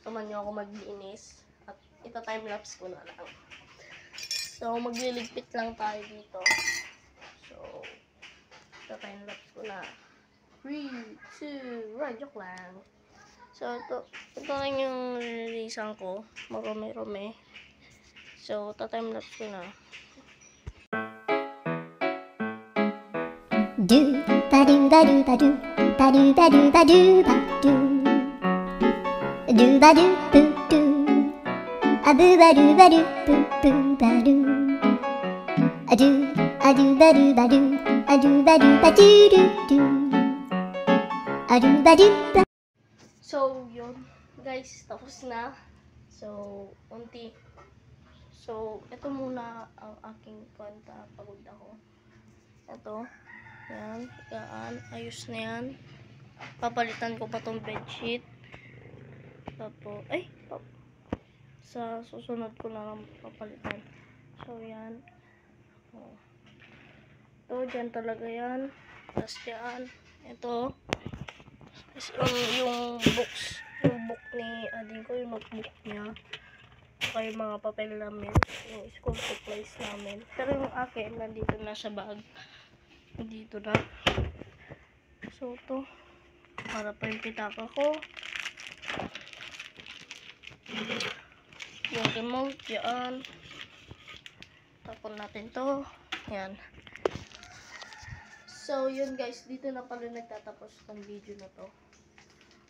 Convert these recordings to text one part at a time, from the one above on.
Samahan niyo ako maglinis. At ita-timelapse ko na lang. So, magliligpit lang tayo dito. So, ita-timelapse ko na. 3, 2, 1, joke lang. So, ito lang yung releasean ko. Marumi-rumi. So, ita-timelapse ko na. Do ba do ba do ba do ba do ba do ba do ba do do ba do boo do a boo ba do ba do boo boo ba do a do ba do ba do a do ba do ba do do do a do ba do ba. So, yun. Guys, tapos na. So, unti. So, ito muna ang aking kwenta. Pagod ako. Ito. Yan. Yan. Ayos na yan. Papalitan ko pa tong bedsheet. Tapos, sa susunod ko na lang papalitan. So, yan. Oh. Ito, dyan talaga yan. Tapos yan. Ito. Yung book ni ading ko, yung notebook niya. Saka yung mga papel namin. Yung school supplies namin. Pero yung akin, nandito na sa bag. Dito na. So, ito. Para pa yung pitaka ko. Yung remote, yan. Tapon natin to. Yan. So, yun guys. Dito na pala nagtatapos ng video na to.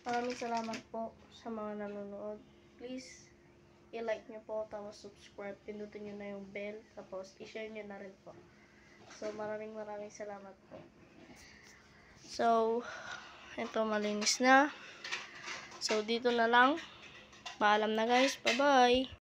Maraming salamat po sa mga nanonood. Please, i-like nyo po. Tapos subscribe. Pindutin nyo na yung bell. Tapos, i-share nyo na rin po. So, maraming salamat po. So, ito malinis na. So, dito na lang. Paalam na guys. Bye-bye.